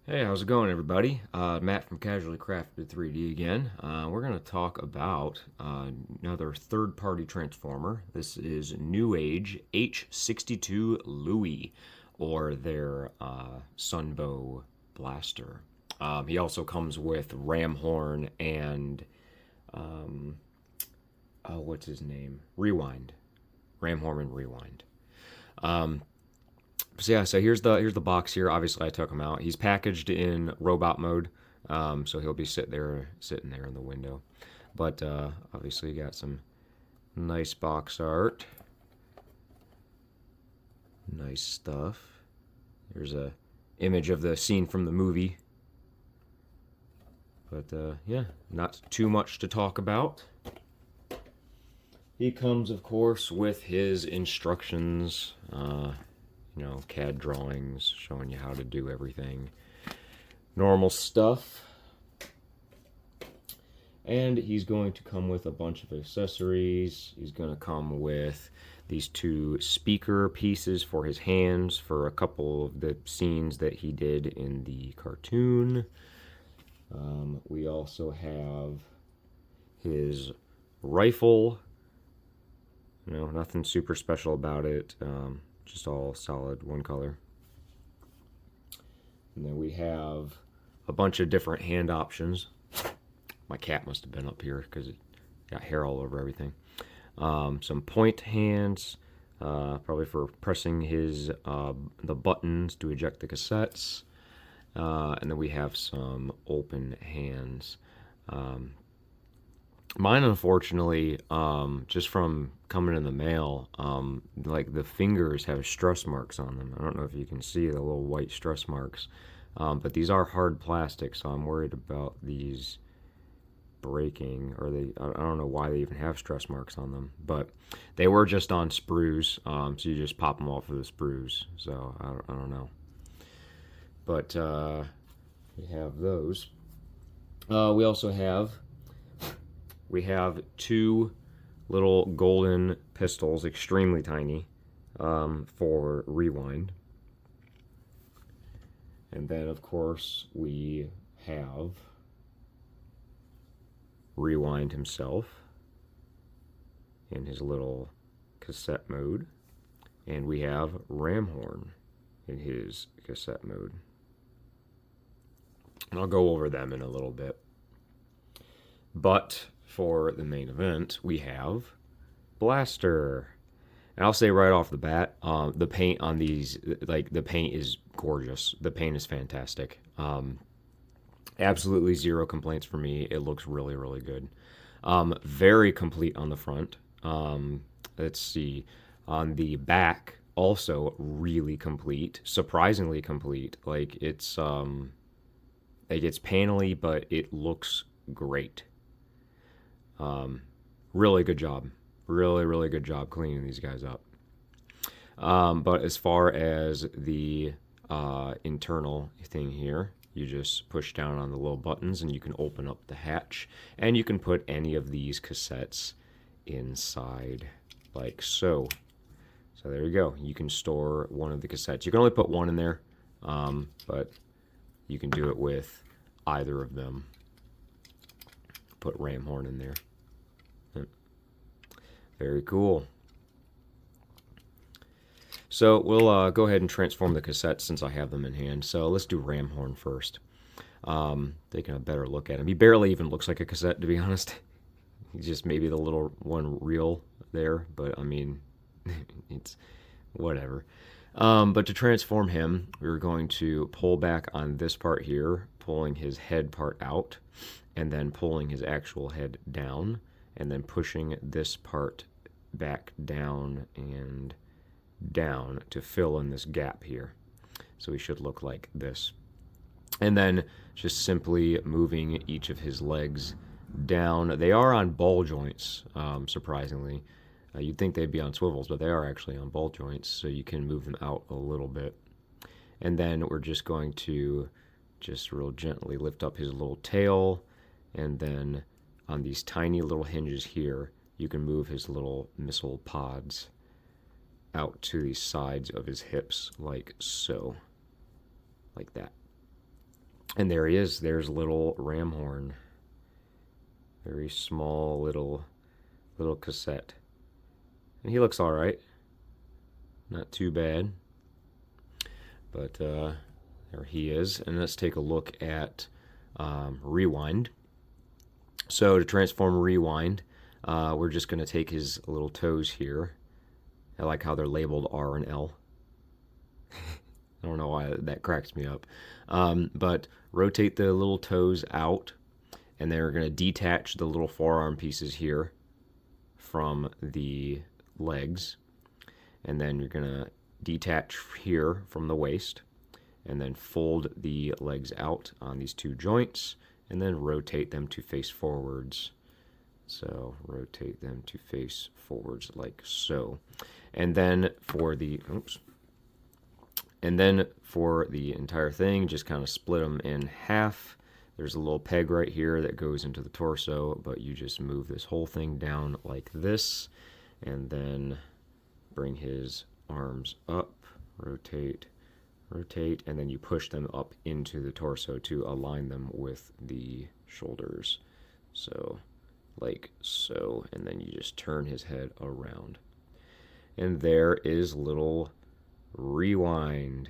Hey, how's it going, everybody? Matt from Casually Crafted 3D again. We're going to talk about another third-party transformer. This is NEWAGE H62 Louie, or their Sunbow blaster. He also comes with ram horn and what's his name? Rewind, ram horn and rewind. So yeah, so here's the box here. Obviously, I took him out. He's packaged in robot mode, so he'll be sitting there in the window. But obviously, you got some nice box art, nice stuff. There's a image of the scene from the movie. But yeah, not too much to talk about. He comes, of course, with his instructions. CAD drawings showing you how to do everything. Normal stuff. And he's going to come with a bunch of accessories. He's going to come with these two speaker pieces for his hands for a couple of the scenes that he did in the cartoon. We also have his rifle. Nothing super special about it. Just all solid one color. And then we have a bunch of different hand options. My cat must have been up here because it got hair all over everything. Some point hands, probably for pressing the buttons to eject the cassettes. And then we have some open hands. Mine, unfortunately, just from coming in the mail, like the fingers have stress marks on them. I don't know if you can see the little white stress marks, but these are hard plastic, so I'm worried about these breaking, or I don't know why they even have stress marks on them, but they were just on sprues, so you just pop them off of the sprues, so I don't know. But we have those. We have two little golden pistols, extremely tiny, for rewind. And then, of course, we have Rewind himself in his little cassette mode. And we have Ramhorn in his cassette mode. And I'll go over them in a little bit. But for the main event, we have Blaster. And I'll say right off the bat, the paint on these, like, the paint is gorgeous. The paint is fantastic. Absolutely zero complaints for me. It looks really, really good. Very complete on the front. Let's see. On the back, also really complete. Surprisingly complete. It's panely, but it looks great. Really good job. Really, really good job cleaning these guys up. But as far as the internal thing here, you just push down on the little buttons and you can open up the hatch. And you can put any of these cassettes inside, like so. So there you go. You can store one of the cassettes. You can only put one in there, but you can do it with either of them. Put Ramhorn in there. Very cool. So we'll go ahead and transform the cassettes since I have them in hand. So let's do Ramhorn first. Taking a better look at him. He barely even looks like a cassette, to be honest. He's just maybe the little one reel there, but I mean, it's whatever. But to transform him, we're going to pull back on this part here, pulling his head part out, and then pulling his actual head down, and then pushing this part back down and down to fill in this gap here. So he should look like this. And then just simply moving each of his legs down. They are on ball joints, surprisingly. You'd think they'd be on swivels, but they are actually on ball joints, so you can move them out a little bit. And then we're just going to just real gently lift up his little tail, and then on these tiny little hinges here, you can move his little missile pods out to the sides of his hips, like so. Like that. And there he is. There's little Ramhorn. Very small little cassette. And he looks all right. Not too bad. But there he is. And let's take a look at Rewind. So to transform Rewind, we're just going to take his little toes here. I like how they're labeled R and L. I don't know why that cracks me up. But rotate the little toes out, and then we're going to detach the little forearm pieces here from the legs. And then you're going to detach here from the waist, and then fold the legs out on these two joints, and then rotate them to face forwards. So rotate them to face forwards like so. And then for the entire thing, just kind of split them in half. There's a little peg right here that goes into the torso, but you just move this whole thing down like this, and then bring his arms up, rotate, rotate, and then you push them up into the torso to align them with the shoulders. So, like so, and then you just turn his head around. And there is little Rewind.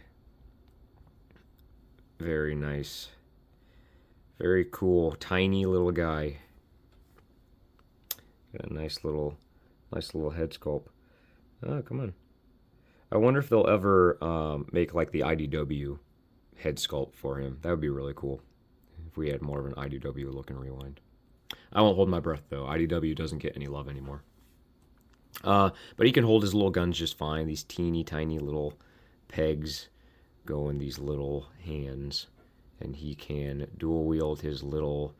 Very nice. Very cool. Tiny little guy. Got a nice little head sculpt. Oh, come on. I wonder if they'll ever make like the IDW head sculpt for him. That would be really cool if we had more of an IDW looking Rewind. I won't hold my breath though. IDW doesn't get any love anymore. But he can hold his little guns just fine. These teeny tiny little pegs go in these little hands, and he can dual wield his little.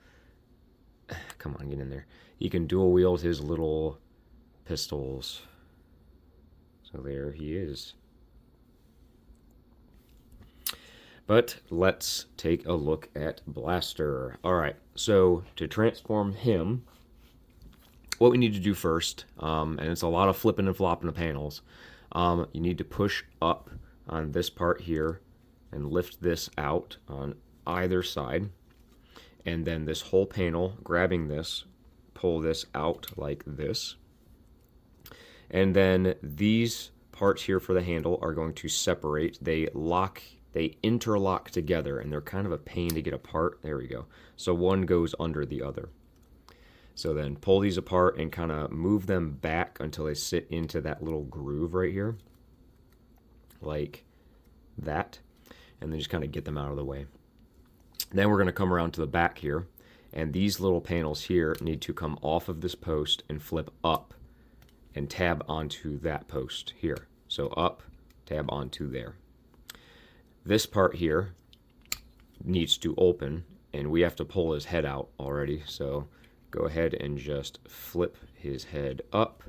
Come on, get in there. He can dual wield his little pistols. So there he is. But let's take a look at Blaster. All right, so to transform him, what we need to do first, and it's a lot of flipping and flopping of panels, you need to push up on this part here and lift this out on either side. And then this whole panel, grabbing this, pull this out like this. And then these parts here for the handle are going to separate. They interlock together, and they're kind of a pain to get apart. There we go. So one goes under the other. So then pull these apart and kind of move them back until they sit into that little groove right here, like that, and then just kind of get them out of the way. Then we're going to come around to the back here, and these little panels here need to come off of this post and flip up and tab onto that post here. So up, tab onto there. This part here needs to open, and we have to pull his head out already, so go ahead and just flip his head up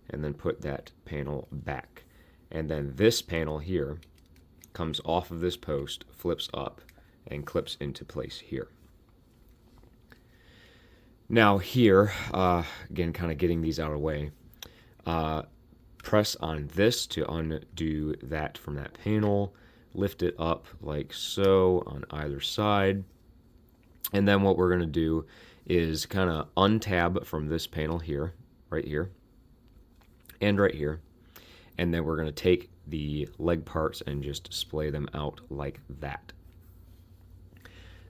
and then put that panel back. And then this panel here comes off of this post, flips up, and clips into place here. Now here, again, kind of getting these out of the way, press on this to undo that from that panel, lift it up like so on either side, and then what we're going to do is kind of untab from this panel here, right here, and right here, and then we're going to take the leg parts and just display them out like that.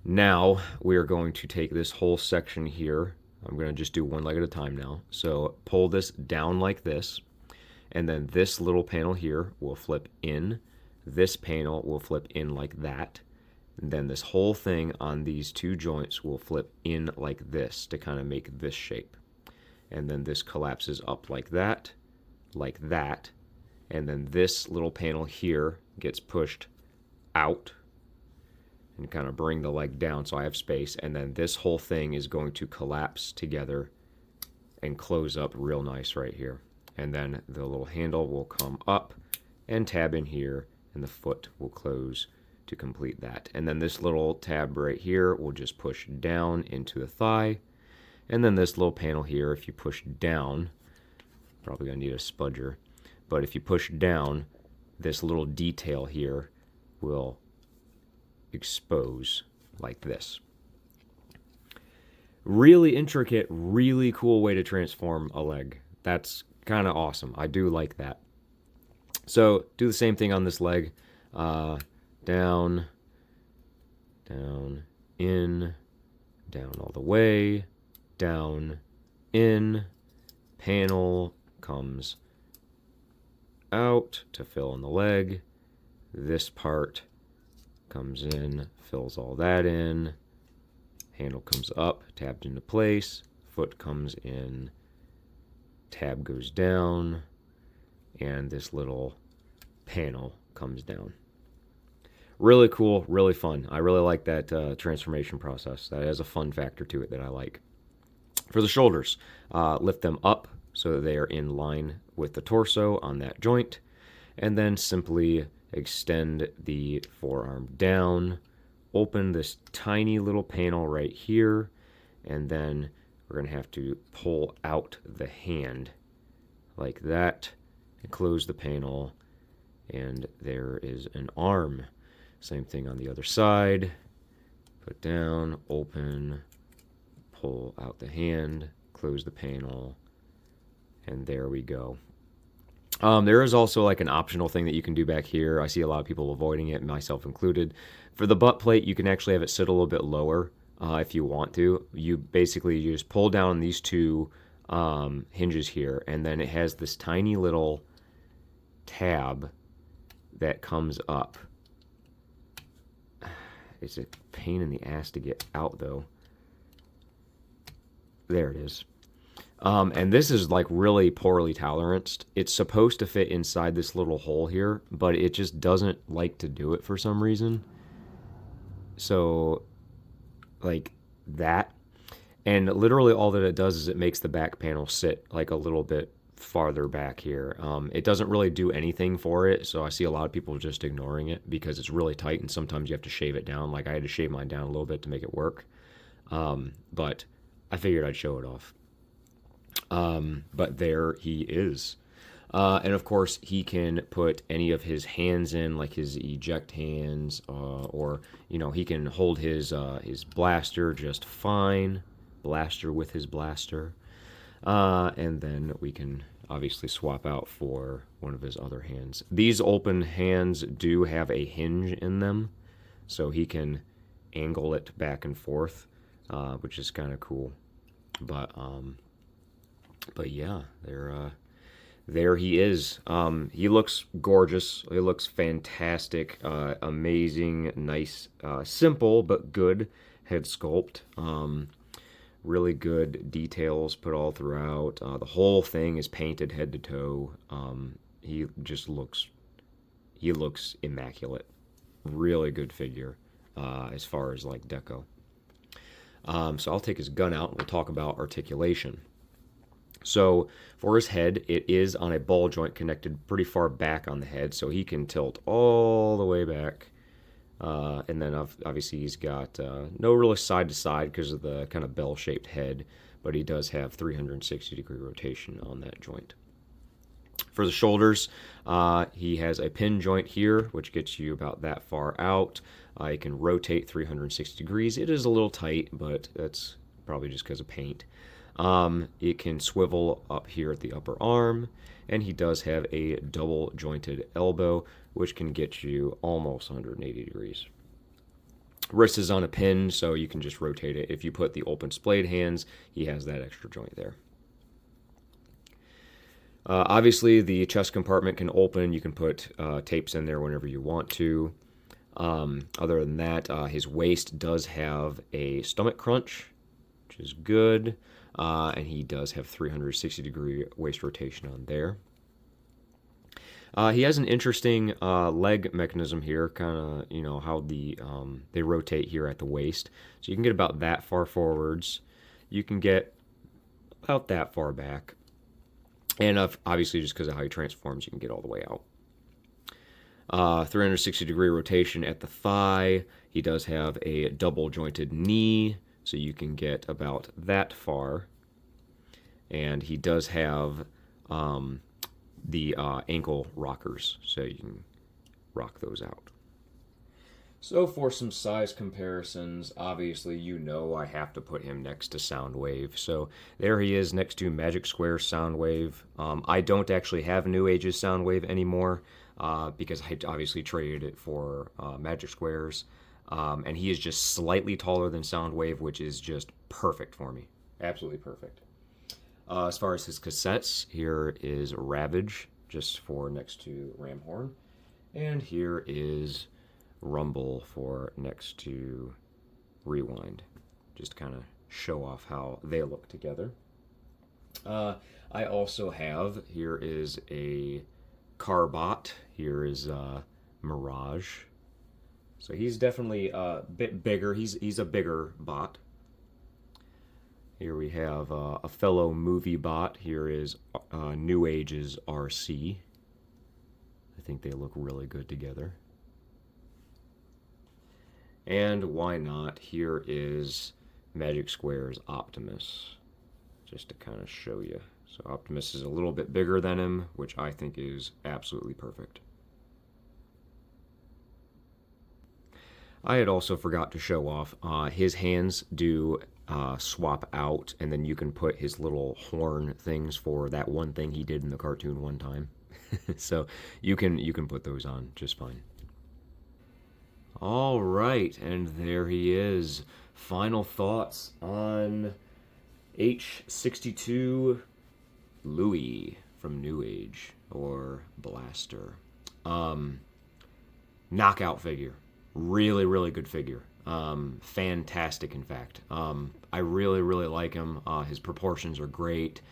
Now we are going to take this whole section here. I'm going to just do one leg at a time now. So pull this down like this, and then this little panel here will flip in. This panel will flip in like that. And then this whole thing on these two joints will flip in like this to kind of make this shape. And then this collapses up like that, and then this little panel here gets pushed out and kind of bring the leg down so I have space, and then this whole thing is going to collapse together and close up real nice right here. And then the little handle will come up and tab in here, and the foot will close to complete that. And then this little tab right here will just push down into the thigh, and then this little panel here, if you push down, probably gonna need a spudger, but if you push down, this little detail here will expose like this. Really intricate, really cool way to transform a leg. That's kind of awesome. I do like that. So do the same thing on this leg. Down, down, in, down all the way, down, in, panel comes out to fill in the leg. This part comes in, fills all that in. Handle comes up, tabbed into place. Foot comes in, tab goes down, and this little panel comes down. Really cool, really fun. I really like that transformation process. That has a fun factor to it that I like. For the shoulders, lift them up so that they are in line with the torso on that joint, and then simply extend the forearm down, open this tiny little panel right here, and then we're going to have to pull out the hand like that and close the panel, and there is an arm. Same thing on the other side. Put down, open, pull out the hand, close the panel, and there we go. There is also like an optional thing that you can do back here. I see a lot of people avoiding it, myself included. For the butt plate, you can actually have it sit a little bit lower if you want to. You just pull down these two hinges here, and then it has this tiny little tab that comes up. It's a pain in the ass to get out, though. There it is. And this is like really poorly toleranced. It's supposed to fit inside this little hole here, but it just doesn't like to do it for some reason. So, like that. And literally all that it does is it makes the back panel sit like a little bit farther back here. It doesn't really do anything for it, so I see a lot of people just ignoring it because it's really tight, and sometimes you have to shave it down. Like I had to shave mine down a little bit to make it work. But I figured I'd show it off. But there he is. And of course, he can put any of his hands in, like his eject hands, or he can hold his blaster just fine. Blaster with his blaster. And then we can obviously swap out for one of his other hands. These open hands do have a hinge in them, so he can angle it back and forth, which is kind of cool. But yeah, there he is. He looks gorgeous. He looks fantastic. Amazing, nice, simple but good head sculpt. Really good details put all throughout. The whole thing is painted head to toe. He just looks immaculate. Really good figure as far as like deco. So I'll take his gun out and we'll talk about articulation. So for his head, it is on a ball joint connected pretty far back on the head, so he can tilt all the way back. And then obviously he's got no really side to side because of the kind of bell-shaped head, but he does have 360-degree rotation on that joint. For the shoulders, he has a pin joint here, which gets you about that far out. You can rotate 360 degrees. It is a little tight, but that's probably just because of paint. It can swivel up here at the upper arm, and he does have a double jointed elbow, which can get you almost 180 degrees. Wrist is on a pin, so you can just rotate it. If you put the open splayed hands, he has that extra joint there. Obviously, the chest compartment can open. You can put tapes in there whenever you want to. Other than that, his waist does have a stomach crunch, which is good. And he does have 360-degree waist rotation on there. He has an interesting leg mechanism here, kind of, how they rotate here at the waist. So you can get about that far forwards. You can get about that far back. And obviously, just because of how he transforms, you can get all the way out. 360-degree rotation at the thigh. He does have a double jointed knee, so you can get about that far. And he does have the ankle rockers, so you can rock those out. So for some size comparisons, obviously you know I have to put him next to Soundwave. So there he is next to Magic Square's Soundwave. I don't actually have NEWAGE's Soundwave anymore because I obviously traded it for Magic Square's. And he is just slightly taller than Soundwave, which is just perfect for me. Absolutely perfect. As far as his cassettes, here is Ravage, just for next to Ramhorn. And here is Rumble for next to Rewind. Just kind of show off how they look together. I also have, here is a Carbot. Here is Mirage. So he's definitely a bit bigger. He's a bigger bot. Here we have a fellow movie bot. Here is NEWAGE's RC. I think they look really good together. And why not? Here is Magic Square's Optimus, just to kind of show you. So Optimus is a little bit bigger than him, which I think is absolutely perfect. I had also forgot to show off, his hands do swap out, and then you can put his little horn things for that one thing he did in the cartoon one time. So you can put those on just fine. All right, and there he is. Final thoughts on H62 Louie from NEWAGE, or Blaster. Knockout figure. Really, really good figure. Fantastic, in fact. I really, really like him. His proportions are great.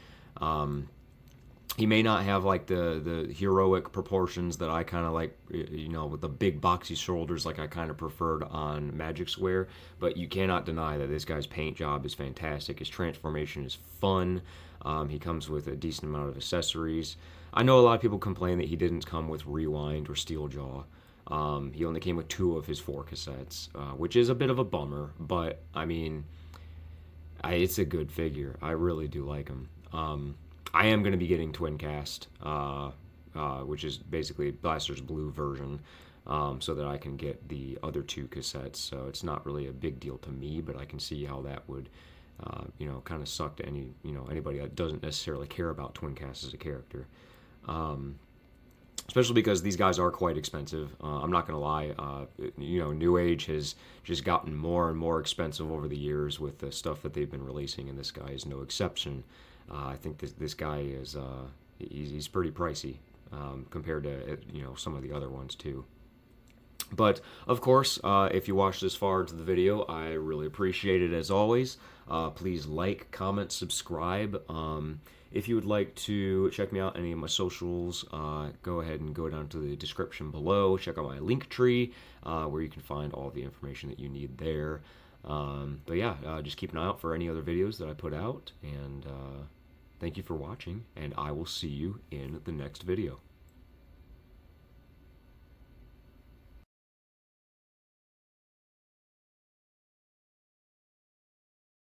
He may not have like the heroic proportions that I kind of like, you know, with the big boxy shoulders like I kind of preferred on Magic Square, but you cannot deny that this guy's paint job is fantastic. His transformation is fun. He comes with a decent amount of accessories. I know a lot of people complain that he didn't come with Rewind or Steeljaw. He only came with 2 of his 4 cassettes, which is a bit of a bummer, but I mean, it's a good figure. I really do like him. I am going to be getting Twin Cast, which is basically Blaster's blue version, so that I can get the other 2 cassettes. So it's not really a big deal to me, but I can see how that would, you know, kind of suck to anybody that doesn't necessarily care about Twin Cast as a character. Especially because these guys are quite expensive. I'm not going to lie. You know, NEWAGE has just gotten more and more expensive over the years with the stuff that they've been releasing, and this guy is no exception. I think this guy is he's pretty pricey compared to, you know, some of the other ones too. But of course, if you watched this far into the video, I really appreciate it as always. Please like, comment, subscribe. If you would like to check me out on any of my socials, go ahead and go down to the description below. Check out my link tree, where you can find all the information that you need there. But yeah, just keep an eye out for any other videos that I put out. And thank you for watching, and I will see you in the next video.